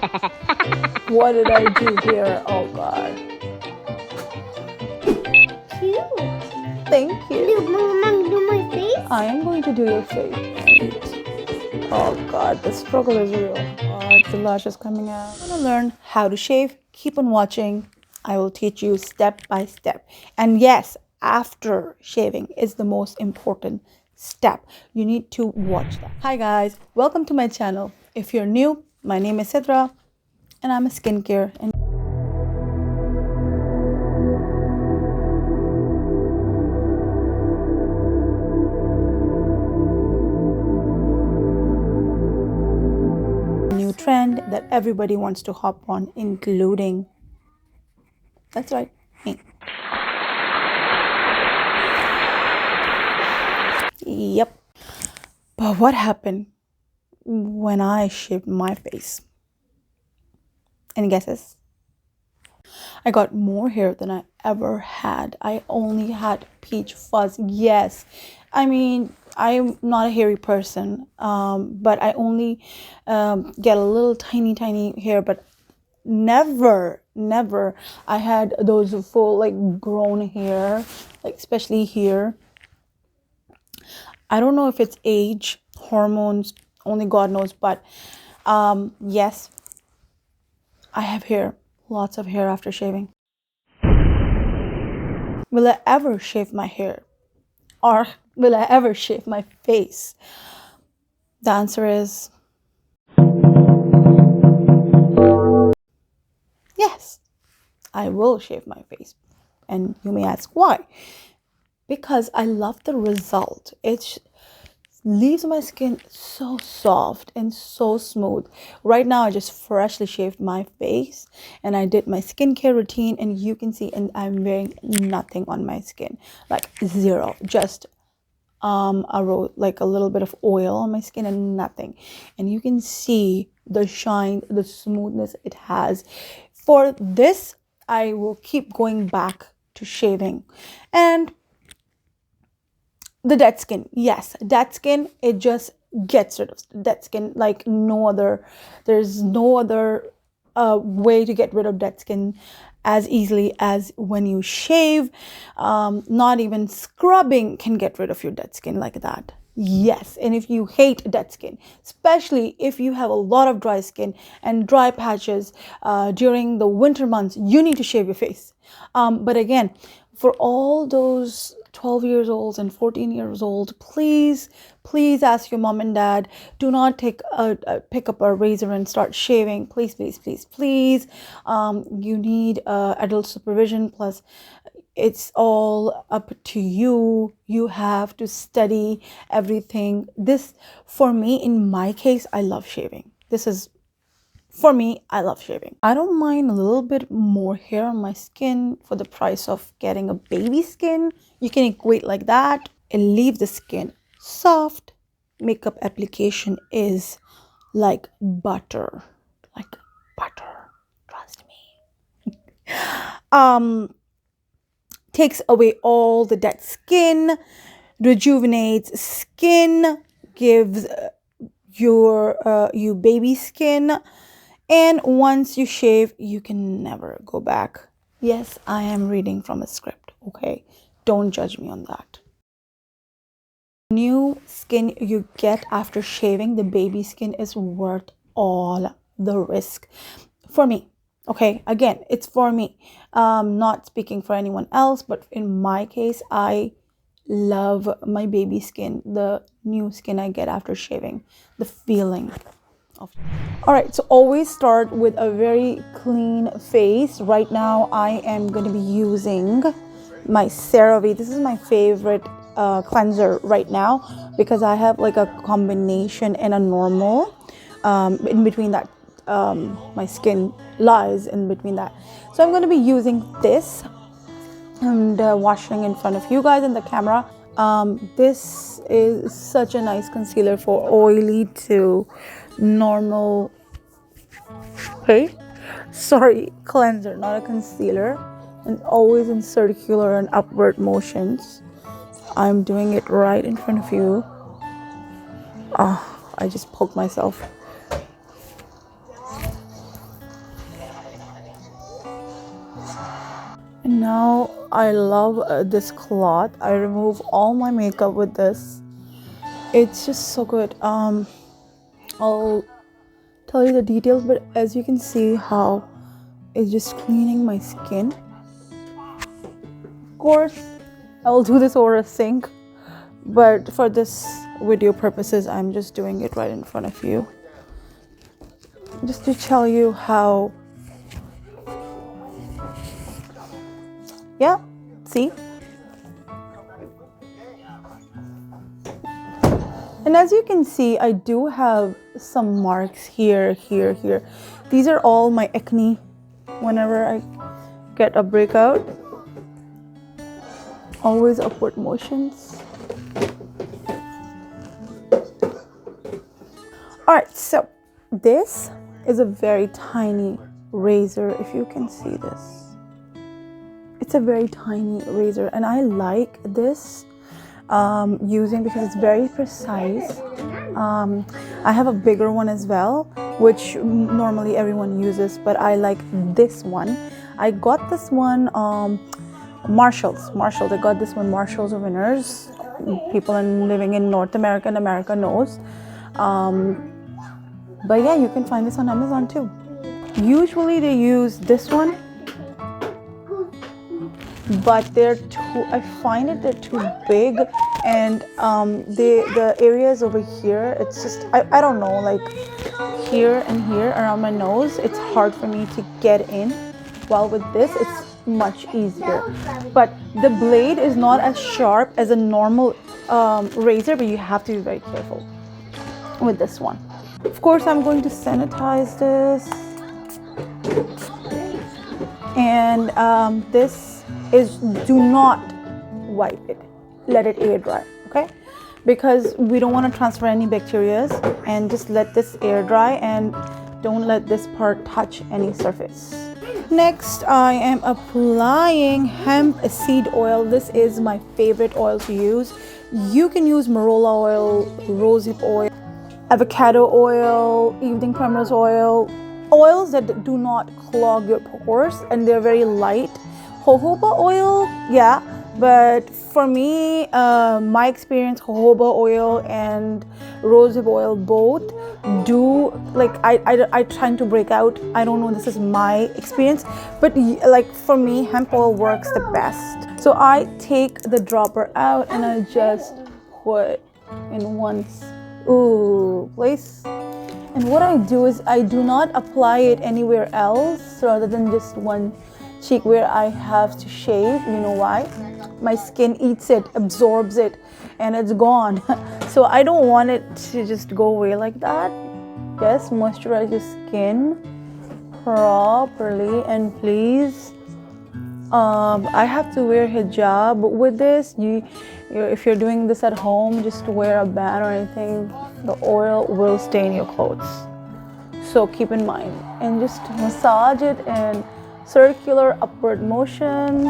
What did I do here? Oh God. Cute. Thank you. Mom, do my face? I am going to do your face. Oh God, the struggle is real. The lash is coming out. Want to learn how to shave? Keep on watching. I will teach you step by step. And yes, after shaving is the most important step. You need to watch that. Hi guys, welcome to my channel. If you're new, my name is Sidra and I'm a skincare and new trend that everybody wants to hop on, including, that's right, me. Yep. But what happened when I shaved my face? Any guesses? I got more hair than I ever had. I only had peach fuzz. Yes. I mean, I'm not a hairy person, but I only get a little tiny hair, but never I had those full like grown hair, like especially here. I don't know if it's age, hormones, only God knows, but yes, I have hair, lots of hair after shaving. Will I ever shave my hair? Or will I ever shave my face? The answer is yes, I will shave my face. And you may ask why? Because I love the result. It leaves my skin so soft and so smooth. Right now I just freshly shaved my face and I did my skincare routine, and you can see, and I'm wearing nothing on my skin, like zero, just like a little bit of oil on my skin and nothing. And you can see the shine, the smoothness it has. For this, I will keep going back to shaving. And the dead skin, yes, dead skin, it just gets rid of dead skin like no other. There's no other way to get rid of dead skin as easily as when you shave. Not even scrubbing can get rid of your dead skin like that. Yes, and if you hate dead skin, especially if you have a lot of dry skin and dry patches during the winter months, you need to shave your face. But again, for all those 12 years old and 14 years old, please ask your mom and dad. Do not pick up a razor and start shaving. Please. You need adult supervision. Plus, it's all up to you. You have to study everything. This, for me, in my case, I love shaving. For me, I love shaving. I don't mind a little bit more hair on my skin for the price of getting a baby skin. You can equate like that. It leaves the skin soft. Makeup application is like butter. Like butter. Trust me. Takes away all the dead skin. Rejuvenates skin. Gives you baby skin. And once you shave, you can never go back. Yes, I am reading from a script, okay? Don't judge me on that. New skin you get after shaving, the baby skin, is worth all the risk. For me, okay? Again, it's for me. Not speaking for anyone else, but in my case, I love my baby skin, the new skin I get after shaving, the feeling. All right, so always start with a very clean face. Right now I am going to be using my CeraVe. This is my favorite cleanser right now because I have like a combination and a normal in between that. My skin lies in between that, so I'm going to be using this and washing in front of you guys in the camera. This is such a nice concealer for oily to normal, cleanser, not a concealer, and always in circular and upward motions. I'm doing it right in front of you. I just poked myself. now I love this cloth. I remove all my makeup with this. It's just so good. I'll tell you the details, but as you can see how it's just cleaning my skin. Of course, I'll do this over a sink, but for this video purposes, I'm just doing it right in front of you, just to tell you how. Yeah, see? And as you can see, I do have some marks here. These are all my acne whenever I get a breakout. Always upward motions. Alright, so this is a very tiny razor, if you can see this. It's a very tiny razor, and I like this using because it's very precise. I have a bigger one as well, which normally everyone uses, but I like this one. I got this one Marshalls. I got this one Marshalls Winners. People living in North America and America knows. But yeah, you can find this on Amazon too. Usually they use this one, but they're too, I find it they're too big, and the areas over here, it's just I don't know, like here and here around my nose, it's hard for me to get in, while with this it's much easier. But the blade is not as sharp as a normal razor, but you have to be very careful with this one. Of course, I'm going to sanitize this, and this is, do not wipe it, let it air dry, okay? Because we don't want to transfer any bacteria, and just let this air dry and don't let this part touch any surface. Next, I am applying hemp seed oil. This is my favorite oil to use. You can use marula oil, rosehip oil, avocado oil, evening primrose oil, oils that do not clog your pores, and they're very light. Jojoba oil, yeah, but for me, my experience, jojoba oil and rosehip oil both do, like, I trying to break out. I don't know, this is my experience, but like for me, hemp oil works the best. So I take the dropper out and I just put in one place. And what I do is I do not apply it anywhere else rather than just one cheek where I have to shave. You know why? My skin eats it, absorbs it, and it's gone. So I don't want it to just go away like that. Yes, moisturize your skin properly, and please, I have to wear hijab with this. If you're doing this at home, just wear a band or anything. The oil will stain your clothes. So keep in mind, and just massage it in circular upward motions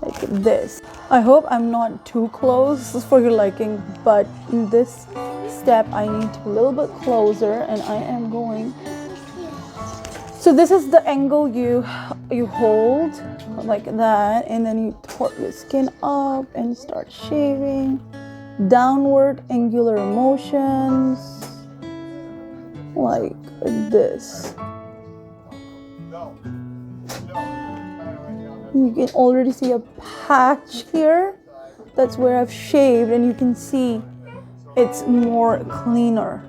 like this. I hope I'm not too close for your liking, but in this step I need to be a little bit closer, and I am going. So this is the angle you hold like that, and then you tort your skin up and start shaving. Downward angular motions like this. You can already see a patch here. That's where I've shaved, and you can see it's more cleaner.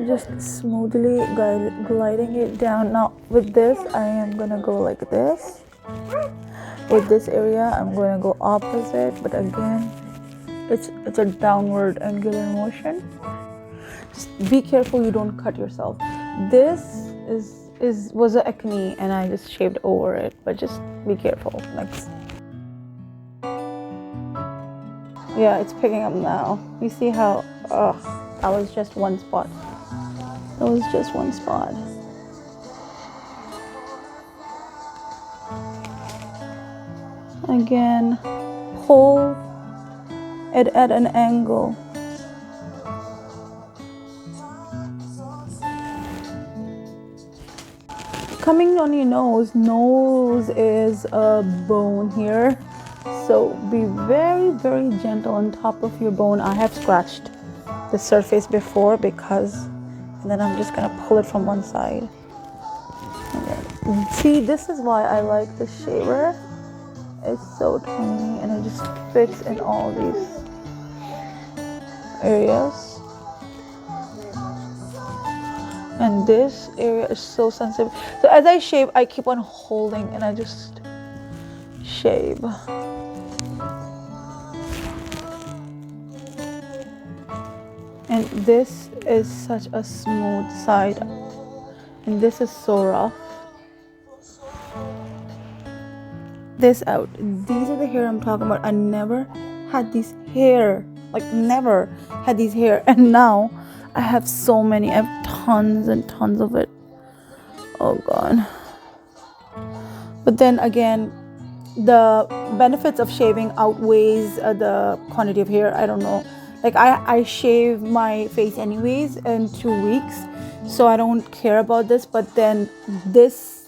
Just smoothly gliding it down. Now with this, I am gonna go like this. With this area, I'm gonna go opposite, but again, it's a downward angular motion. Just be careful you don't cut yourself. This was an acne, and I just shaved over it, but just be careful. Next. Yeah, it's picking up now. You see how that was just one spot. That was just one spot. Again, pull it at an angle. Coming on your nose is a bone here, so be very, very gentle on top of your bone. I have scratched the surface before and then I'm just gonna pull it from one side. See, this is why I like the shaver. It's so tiny and it just fits in all these areas. And this area is so sensitive. So as I shave, I keep on holding and I just shave. And this is such a smooth side. And this is so rough. This out. These are the hair I'm talking about. I never had these hair. Like never had these hair. And now I have so many. I have tons and tons of it. Oh God. But then again, the benefits of shaving outweighs the quantity of hair. I don't know. Like I shave my face anyways in 2 weeks. So I don't care about this. But then this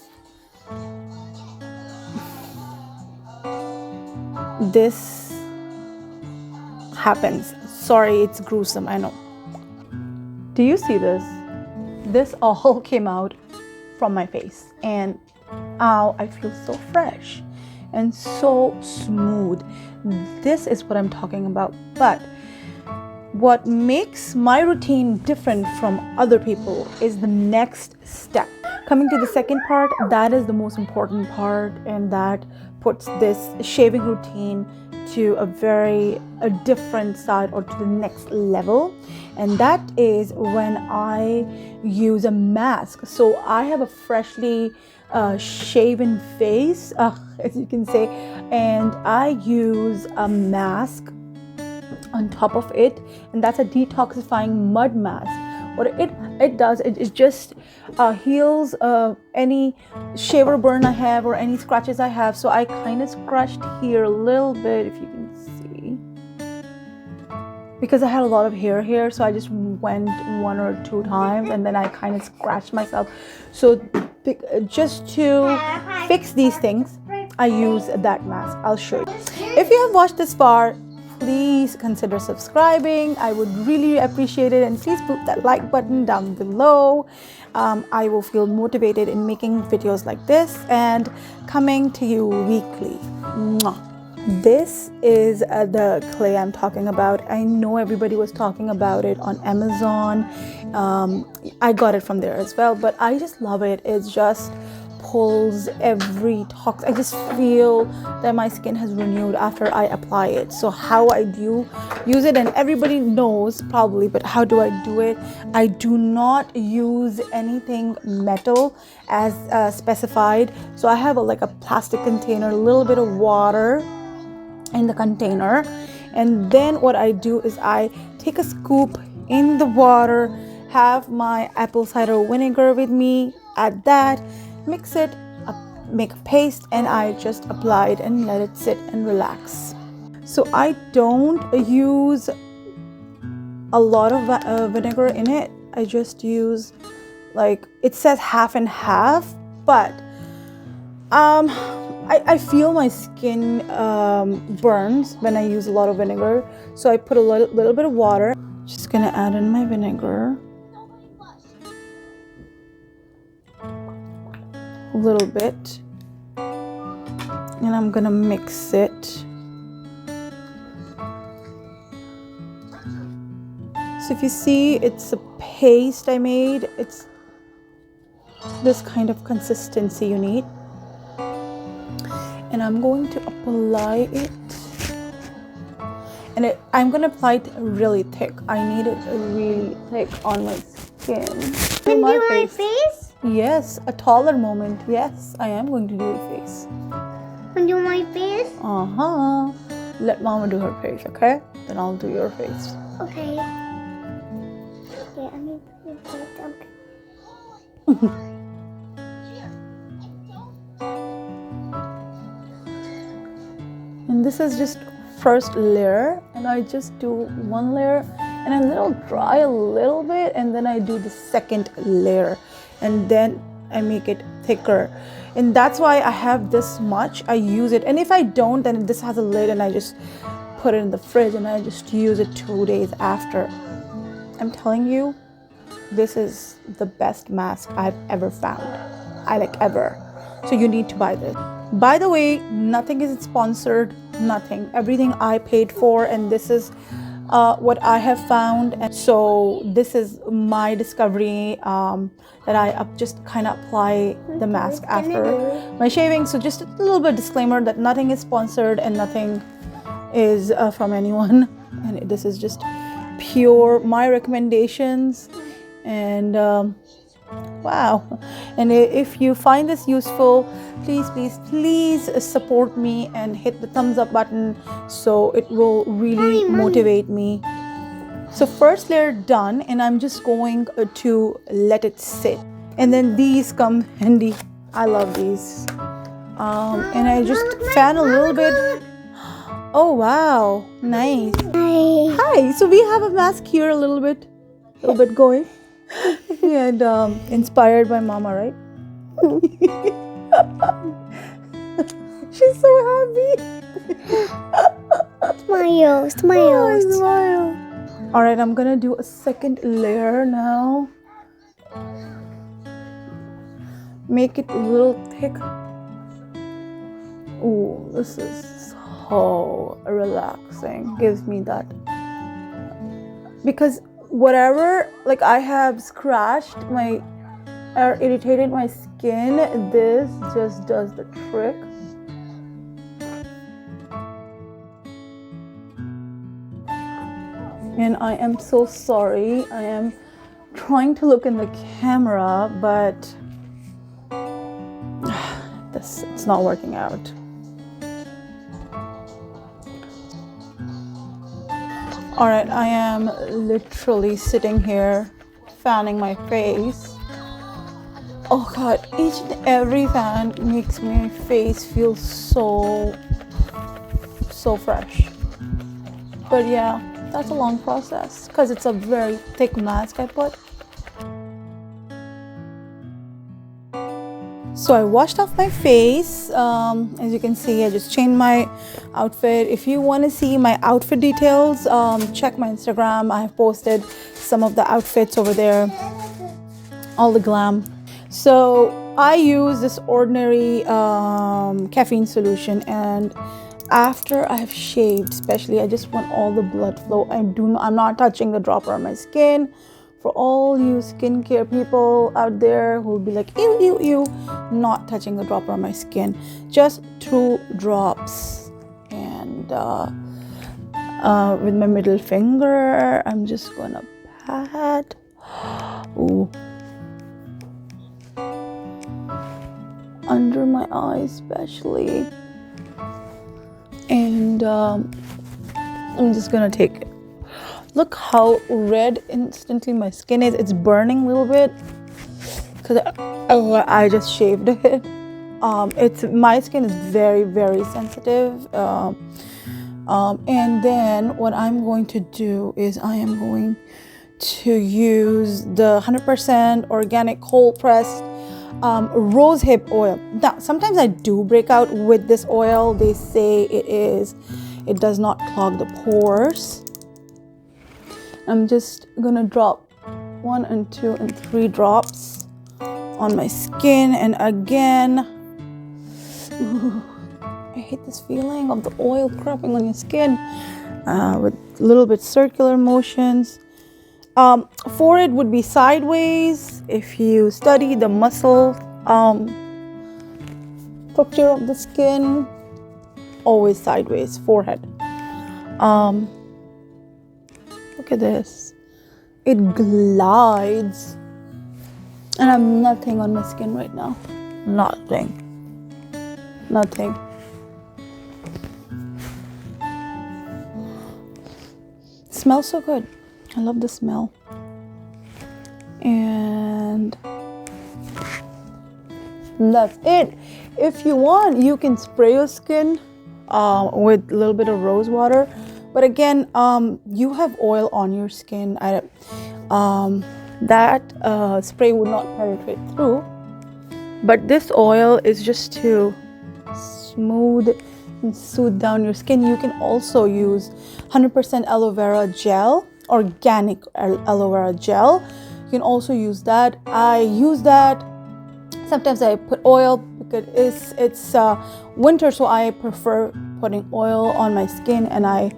happens. Sorry, it's gruesome. I know. Do you see this? This all came out from my face, and ow, I feel so fresh and so smooth. This is what I'm talking about. But what makes my routine different from other people is the next step. Coming to the second part, that is the most important part, and that puts this shaving routine to a different side or to the next level, and that is when I use a mask. So I have a freshly shaven face, as you can say, and I use a mask on top of it, and that's a detoxifying mud mask. What it does, it just heals any shaver burn I have or any scratches I have. So I kind of scratched here a little bit, if you can see, because I had a lot of hair here. So I just went 1 or 2 times and then I kind of scratched myself. So just to fix these things, I use that mask. I'll show you. If you have watched this far, please consider subscribing. I would really appreciate it, and please put that like button down below. I will feel motivated in making videos like this and coming to you weekly. Mwah. This is the clay I'm talking about. I know everybody was talking about it on Amazon. I got it from there as well, but I just love it. It's just pulls every toxin. I just feel that my skin has renewed after I apply it. So how I do use it, and everybody knows probably, but how do I do it? I do not use anything metal as specified. So I have like a plastic container, a little bit of water in the container, and then what I do is I take a scoop in the water, have my apple cider vinegar with me, add that, mix it, make a paste, and I just apply it and let it sit and relax. So I don't use a lot of vinegar in it. I just use, like, it says half and half, but I feel my skin burns when I use a lot of vinegar. So I put a little bit of water. Just gonna add in my vinegar. A little bit, and I'm gonna mix it. So if you see, it's a paste I made. It's this kind of consistency you need, and I'm going to apply it, and I'm gonna apply it really thick. I need it really thick on my skin. Can you do my face? Yes, a taller moment. Yes, I am going to do your face. Can you do my face? Uh-huh. Let Mama do her face, okay? Then I'll do your face. Okay. Yeah, I need your face. Okay. And this is just first layer, and I just do one layer and I dry a little bit, and then I do the second layer, and then I make it thicker, and that's why I have this much. I use it, and if I don't, then this has a lid and I just put it in the fridge and I just use it 2 days after. I'm telling you, this is the best mask I've ever found. I like ever. So you need to buy this. By the way, nothing is sponsored, nothing. Everything I paid for, and this is what I have found. And so this is my discovery, that I just kind of apply the mask after my shaving. So just a little bit disclaimer that nothing is sponsored and nothing is from anyone, and this is just pure my recommendations. And wow, and if you find this useful, please support me and hit the thumbs up button, so it will really motivate me. So first layer done, and I'm just going to let it sit, and then these come handy. I love these. And I just fan a little bit. Oh wow, nice. Hi. So we have a mask here a little bit going. And inspired by Mama, right? She's so happy. Smile. Oh, smile. All right, I'm gonna do a second layer now. Make it a little thick. Oh, this is so relaxing. Gives me that, because whatever, like, I have scratched my or irritated my skin, this just does the trick. And I am so sorry. I am trying to look in the camera, but it's not working out. All right, I am literally sitting here fanning my face. Oh God, each and every fan makes my face feel so fresh. But yeah, that's a long process because it's a very thick mask I put. So I washed off my face. As you can see, I just changed my outfit. If you want to see my outfit details, check my Instagram. I have posted some of the outfits over there, all the glam. So I use this ordinary caffeine solution, and after I have shaved, especially, I just want all the blood flow. I'm not touching the dropper on my skin. For all you skincare people out there who will be like, ew, not touching the dropper on my skin, just 2 drops. And with my middle finger, I'm just gonna pat. Ooh. Under my eyes especially. And I'm just gonna take it. Look how red instantly my skin is. It's burning a little bit because I just shaved it. My skin is very sensitive. And then what I'm going to do is I am going to use the 100% organic cold pressed rosehip oil. Now, sometimes I do break out with this oil. They say it does not clog the pores. I'm just gonna drop 1 and 2 and 3 drops on my skin, and again, ooh, I hate this feeling of the oil creeping on your skin, with a little bit circular motions. Forehead would be sideways. If you study the muscle structure of the skin, always sideways, forehead. Look at this. It glides. And I have nothing on my skin right now. Nothing. Smells so good. I love the smell. And that's it. If you want, you can spray your skin with a little bit of rose water. But again, you have oil on your skin. That spray would not penetrate through. but this oil is just to smooth and soothe down your skin. You can also use 100% aloe vera gel, organic aloe vera gel. You can also use that. I use that. Sometimes I put oil because it's winter, so I prefer putting oil on my skin, and I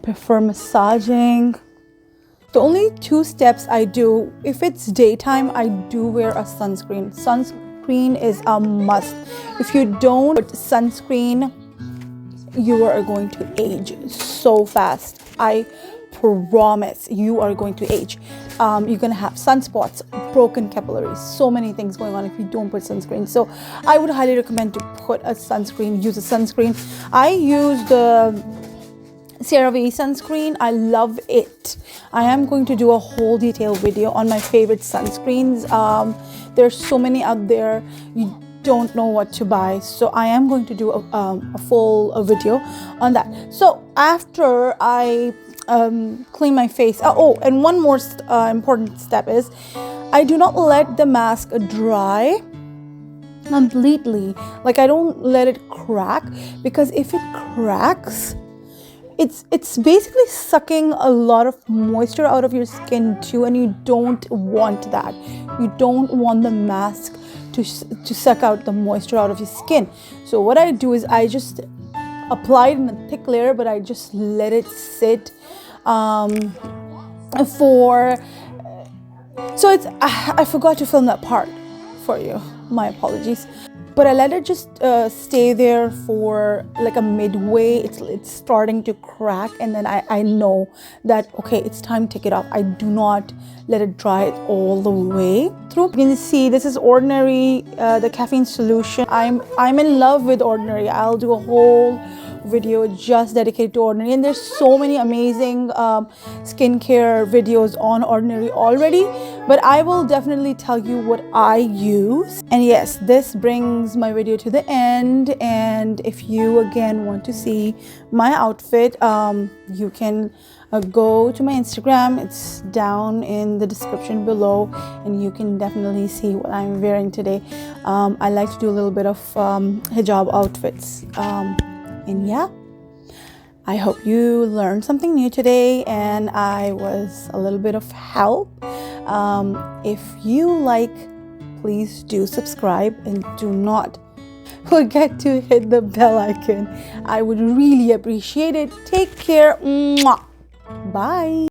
prefer massaging. The only 2 steps I do, if it's daytime, I do wear a sunscreen. Sunscreen is a must. If you don't put sunscreen, you are going to age so fast. I promise you are going to age. You're going to have sunspots, broken capillaries, so many things going on if you don't put sunscreen. So I would highly recommend to put a sunscreen, use a sunscreen. I use the CeraVe sunscreen. I love it. I am going to do a whole detailed video on my favorite sunscreens. There's so many out there. You don't know what to buy, so I am going to do a full video on that. So after I clean my face, and one more important step is I do not let the mask dry completely. Like, I don't let it crack, because if it cracks, it's basically sucking a lot of moisture out of your skin too, and you don't want that. You don't want the mask to suck out the moisture out of your skin. So what I do is I just apply it in a thick layer, but I just let it sit so it's I forgot to film that part for you, my apologies, but I let it just stay there for like a midway. It's starting to crack, and then I know that okay, it's time to take it off. I do not let it dry all the way through. You can see this is Ordinary, the caffeine solution. I'm in love with Ordinary. I'll do a whole video just dedicated to Ordinary, and there's so many amazing skincare videos on Ordinary already, but I will definitely tell you what I use. And yes, this brings my video to the end, and if you again want to see my outfit, you can go to my Instagram. It's down in the description below, and you can definitely see what I'm wearing today. I like to do a little bit of hijab outfits. And yeah, I hope you learned something new today, and I was a little bit of help. If you like, please do subscribe, and do not forget to hit the bell icon. I would really appreciate it. Take care. Mwah. Bye.